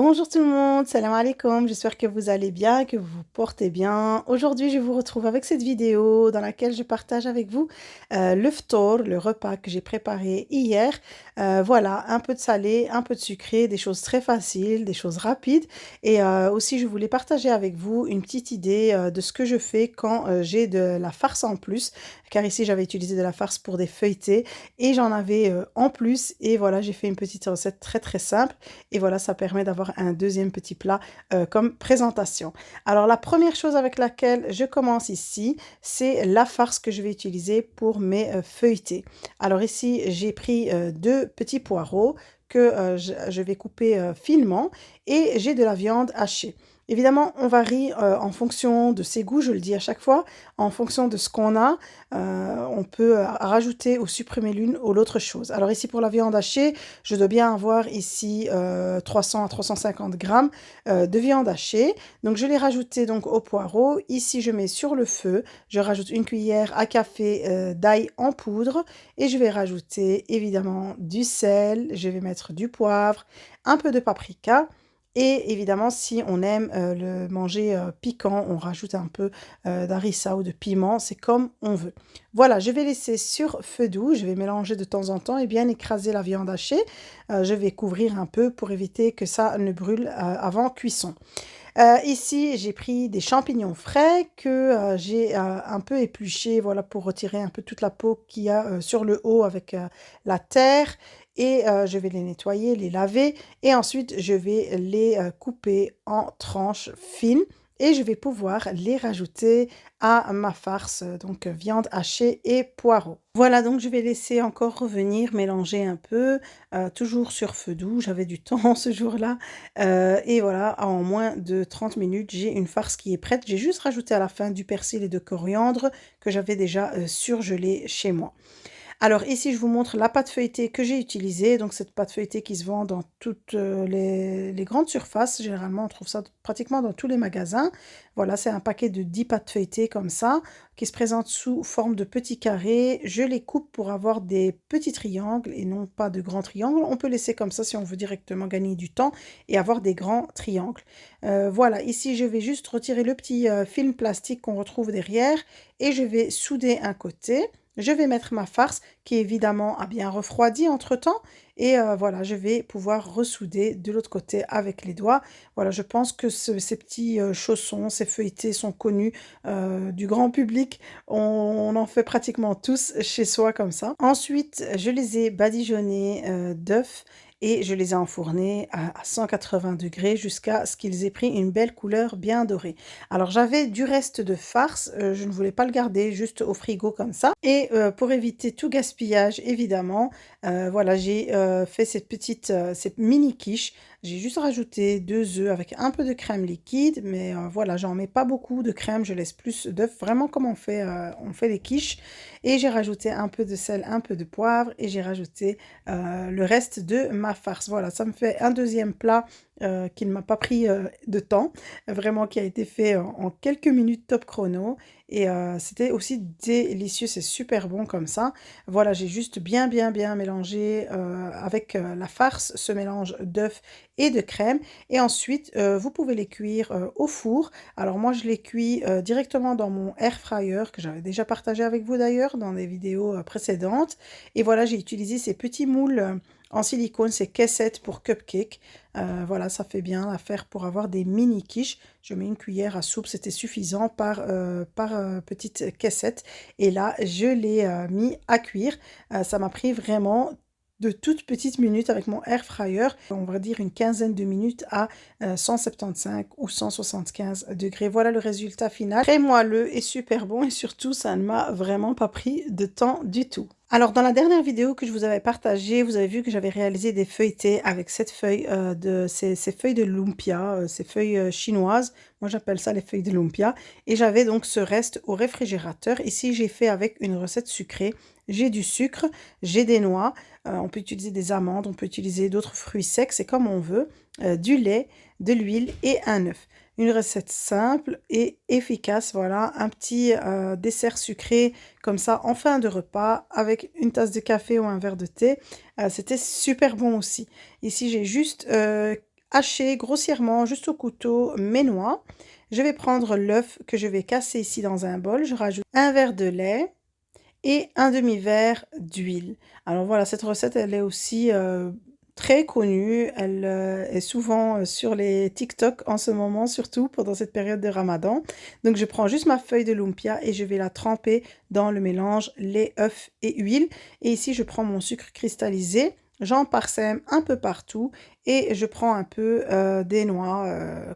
Bonjour tout le monde, salam alaikum, j'espère que vous allez bien, que vous vous portez bien. Aujourd'hui, je vous retrouve avec cette vidéo dans laquelle je partage avec vous le ftour, le repas que j'ai préparé hier. Voilà, un peu de salé, un peu de sucré, des choses très faciles, des choses rapides. Et aussi, je voulais partager avec vous une petite idée de ce que je fais quand j'ai de la farce en plus. Car ici, j'avais utilisé de la farce pour des feuilletés et j'en avais en plus. Et voilà, j'ai fait une petite recette très très simple. Et voilà, ça permet d'avoir un deuxième petit plat comme présentation. Alors, la première chose avec laquelle je commence ici, c'est la farce que je vais utiliser pour mes feuilletés. Alors ici, j'ai pris deux petits poireaux que je vais couper finement et j'ai de la viande hachée. Évidemment, on varie en fonction de ses goûts, je le dis à chaque fois, en fonction de ce qu'on a, on peut rajouter ou supprimer l'une ou l'autre chose. Alors ici, pour la viande hachée, je dois bien avoir ici 300 à 350 grammes de viande hachée. Donc je l'ai rajouté donc au poireau. Ici, je mets sur le feu, je rajoute une cuillère à café d'ail en poudre et je vais rajouter évidemment du sel, je vais mettre du poivre, un peu de paprika. Et évidemment, si on aime le manger piquant, on rajoute un peu d'harissa ou de piment, c'est comme on veut. Voilà, je vais laisser sur feu doux, je vais mélanger de temps en temps et bien écraser la viande hachée. Je vais couvrir un peu pour éviter que ça ne brûle avant cuisson. Ici, j'ai pris des champignons frais que j'ai un peu épluchés, voilà, pour retirer un peu toute la peau qu'il y a sur le haut avec la terre. Et je vais les nettoyer, les laver. Et ensuite, je vais les couper en tranches fines. Et je vais pouvoir les rajouter à ma farce, donc viande hachée et poireaux. Voilà, donc je vais laisser encore revenir, mélanger un peu, toujours sur feu doux. J'avais du temps ce jour-là. Et voilà, en moins de 30 minutes, j'ai une farce qui est prête. J'ai juste rajouté à la fin du persil et de coriandre que j'avais déjà surgelé chez moi. Alors ici, je vous montre la pâte feuilletée que j'ai utilisée. Donc cette pâte feuilletée qui se vend dans toutes les grandes surfaces. Généralement, on trouve ça pratiquement dans tous les magasins. Voilà, c'est un paquet de 10 pâtes feuilletées comme ça, qui se présentent sous forme de petits carrés. Je les coupe pour avoir des petits triangles et non pas de grands triangles. On peut laisser comme ça si on veut directement gagner du temps et avoir des grands triangles. Voilà, ici, je vais juste retirer le petit film plastique qu'on retrouve derrière et je vais souder un côté. Je vais mettre ma farce qui évidemment a bien refroidi entre-temps et voilà, je vais pouvoir ressouder de l'autre côté avec les doigts. Voilà, je pense que ces petits chaussons, ces feuilletés sont connus du grand public. On en fait pratiquement tous chez soi comme ça. Ensuite, je les ai badigeonnés d'œufs et je les ai enfournés à 180 degrés jusqu'à ce qu'ils aient pris une belle couleur bien dorée. Alors j'avais du reste de farce, je ne voulais pas le garder juste au frigo comme ça. Et pour éviter tout gaspillage évidemment, voilà, j'ai fait cette mini quiche. J'ai juste rajouté 2 œufs avec un peu de crème liquide, mais voilà, j'en mets pas beaucoup de crème, je laisse plus d'œufs, vraiment comme on fait les quiches. Et j'ai rajouté un peu de sel, un peu de poivre et j'ai rajouté le reste de ma farce. Voilà, ça me fait un deuxième plat qui ne m'a pas pris de temps, vraiment qui a été fait en quelques minutes top chrono. Et c'était aussi délicieux, c'est super bon comme ça. Voilà, j'ai juste bien mélangé avec la farce, ce mélange d'œufs et de crème. Et ensuite, vous pouvez les cuire au four. Alors moi, je les cuis directement dans mon air fryer, que j'avais déjà partagé avec vous d'ailleurs dans des vidéos précédentes. Et voilà, j'ai utilisé ces petits moules en silicone, ces caissettes pour cupcake. Voilà, ça fait bien l'affaire pour avoir des mini quiches. Je mets une cuillère à soupe, c'était suffisant par petite caissette. Et là, je l'ai mis à cuire. Ça m'a pris vraiment de toutes petites minutes avec mon air fryer, on va dire une quinzaine de minutes à 175 ou 175 degrés. Voilà le résultat final. Très moelleux et super bon et surtout ça ne m'a vraiment pas pris de temps du tout. Alors dans la dernière vidéo que je vous avais partagée, vous avez vu que j'avais réalisé des feuilletés avec cette feuille ces feuilles de lumpia, ces feuilles chinoises. Moi j'appelle ça les feuilles de lumpia. Et j'avais donc ce reste au réfrigérateur. Ici j'ai fait avec une recette sucrée. J'ai du sucre, j'ai des noix, on peut utiliser des amandes, on peut utiliser d'autres fruits secs, c'est comme on veut, du lait, de l'huile et un œuf. Une recette simple et efficace, voilà, un petit dessert sucré comme ça en fin de repas avec une tasse de café ou un verre de thé. C'était super bon aussi. Ici, j'ai juste hacher grossièrement, juste au couteau, mes noix. Je vais prendre l'œuf que je vais casser ici dans un bol. Je rajoute un verre de lait et un demi-verre d'huile. Alors voilà, cette recette, elle est aussi très connue. Elle est souvent sur les TikTok en ce moment, surtout pendant cette période de Ramadan. Donc je prends juste ma feuille de lumpia et je vais la tremper dans le mélange lait, œuf et huile. Et ici, je prends mon sucre cristallisé. J'en parsème un peu partout et je prends un peu des noix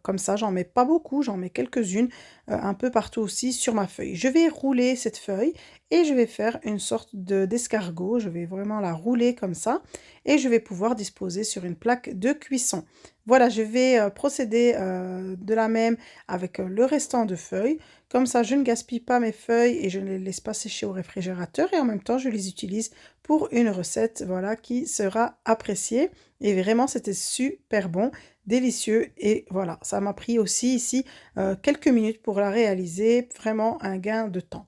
comme ça. J'en mets pas beaucoup, j'en mets quelques-unes un peu partout aussi sur ma feuille. Je vais rouler cette feuille et je vais faire une sorte d'escargot. Je vais vraiment la rouler comme ça et je vais pouvoir disposer sur une plaque de cuisson. Voilà, je vais procéder de la même avec le restant de feuilles. Comme ça, je ne gaspille pas mes feuilles et je ne les laisse pas sécher au réfrigérateur et en même temps, je les utilise pour une recette, voilà, qui sera appréciée. Et vraiment, c'était super bon, délicieux et voilà, ça m'a pris aussi ici quelques minutes pour la réaliser, vraiment un gain de temps.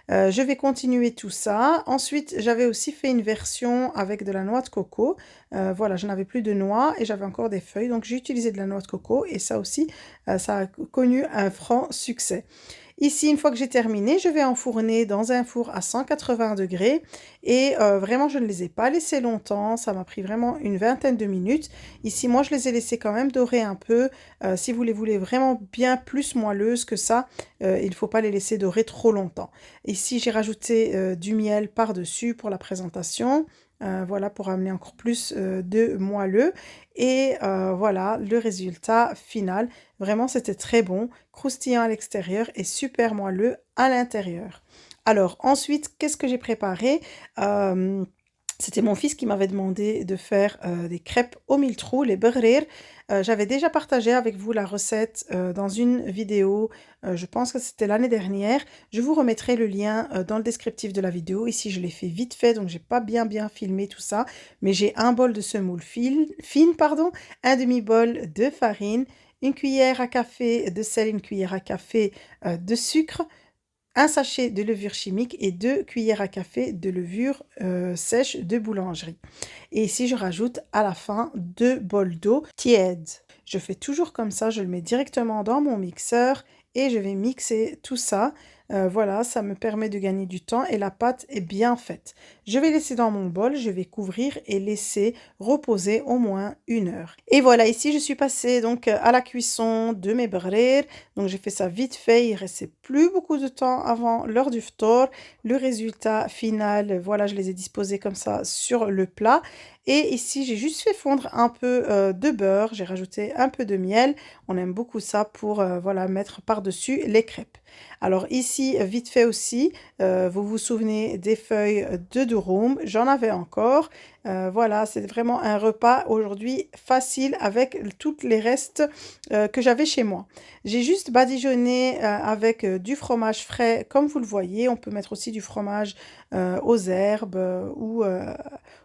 Je vais continuer tout ça. Ensuite, j'avais aussi fait une version avec de la noix de coco. Voilà, je n'avais plus de noix et j'avais encore des feuilles. Donc, j'ai utilisé de la noix de coco et ça aussi, ça a connu un franc succès. Ici, une fois que j'ai terminé, je vais enfourner dans un four à 180 degrés et vraiment, je ne les ai pas laissés longtemps. Ça m'a pris vraiment une vingtaine de minutes. Ici, moi, je les ai laissés quand même dorer un peu. Si vous les voulez vraiment bien plus moelleuses que ça, il ne faut pas les laisser dorer trop longtemps. Ici, j'ai rajouté du miel par-dessus pour la présentation. Voilà, pour amener encore plus de moelleux. Et voilà, le résultat final. Vraiment, c'était très bon, croustillant à l'extérieur et super moelleux à l'intérieur. Alors, ensuite, qu'est-ce que j'ai préparé? C'était mon fils qui m'avait demandé de faire des crêpes au miltrou, les berrir. J'avais déjà partagé avec vous la recette dans une vidéo, je pense que c'était l'année dernière. Je vous remettrai le lien dans le descriptif de la vidéo. Ici, je l'ai fait vite fait, donc j'ai pas bien filmé tout ça. Mais j'ai un bol de semoule fine, pardon, un demi-bol de farine, une cuillère à café de sel, une cuillère à café de sucre, un sachet de levure chimique et 2 cuillères à café de levure sèche de boulangerie. Et ici, je rajoute à la fin 2 bols d'eau tiède. Je fais toujours comme ça, je le mets directement dans mon mixeur et je vais mixer tout ça. Voilà, ça me permet de gagner du temps et la pâte est bien faite. Je vais laisser dans mon bol, je vais couvrir et laisser reposer au moins 1 heure. Et voilà, ici je suis passée donc à la cuisson de mes berrir. Donc j'ai fait ça vite fait, il restait plus beaucoup de temps avant l'heure du ftour. Le résultat final, voilà, je les ai disposés comme ça sur le plat. Et ici, j'ai juste fait fondre un peu de beurre, j'ai rajouté un peu de miel. On aime beaucoup ça pour voilà, mettre par-dessus les crêpes. Alors ici, vite fait aussi, vous vous souvenez des feuilles de durum, j'en avais encore. Voilà, c'est vraiment un repas aujourd'hui facile avec tous les restes que j'avais chez moi. J'ai juste badigeonné avec du fromage frais, comme vous le voyez. On peut mettre aussi du fromage aux herbes ou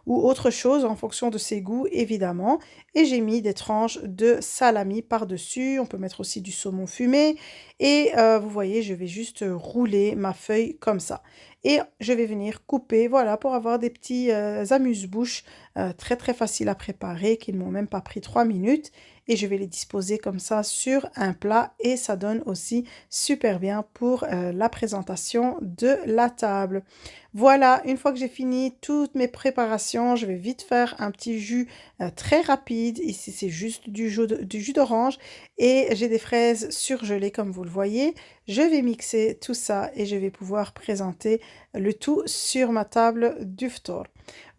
autre chose en fonction de ses goûts, évidemment. Et j'ai mis des tranches de salami par-dessus. On peut mettre aussi du saumon fumé. Et vous voyez, je vais juste rouler ma feuille comme ça. Et je vais venir couper, voilà, pour avoir des petits amuse-bouches très faciles à préparer, qui ne m'ont même pas pris 3 minutes. Et je vais les disposer comme ça sur un plat et ça donne aussi super bien pour la présentation de la table. Voilà, une fois que j'ai fini toutes mes préparations, je vais vite faire un petit jus très rapide. Ici, c'est juste du jus d'orange et j'ai des fraises surgelées comme vous le voyez. Je vais mixer tout ça et je vais pouvoir présenter le tout sur ma table du ftour.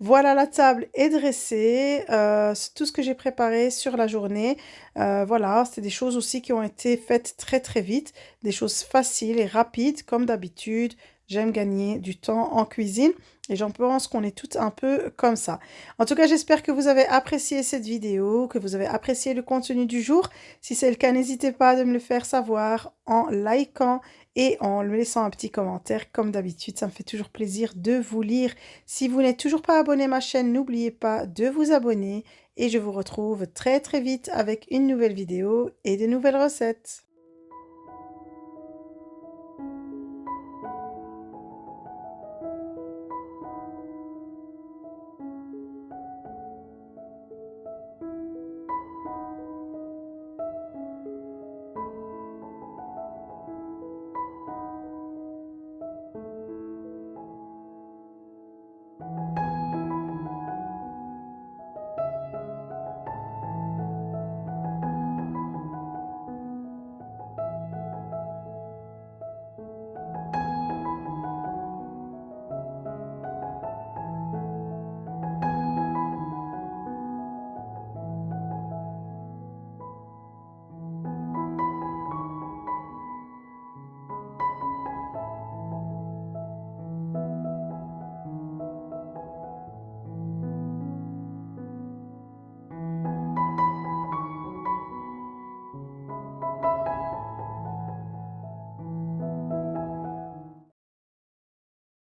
Voilà, la table est dressée, c'est tout ce que j'ai préparé sur la journée. Voilà, c'est des choses aussi qui ont été faites très vite, des choses faciles et rapides comme d'habitude. J'aime gagner du temps en cuisine et j'en pense qu'on est toutes un peu comme ça. En tout cas, j'espère que vous avez apprécié cette vidéo, que vous avez apprécié le contenu du jour. Si c'est le cas, n'hésitez pas à me le faire savoir en likant et en me laissant un petit commentaire. Comme d'habitude, ça me fait toujours plaisir de vous lire. Si vous n'êtes toujours pas abonné à ma chaîne, n'oubliez pas de vous abonner et je vous retrouve très vite avec une nouvelle vidéo et de nouvelles recettes.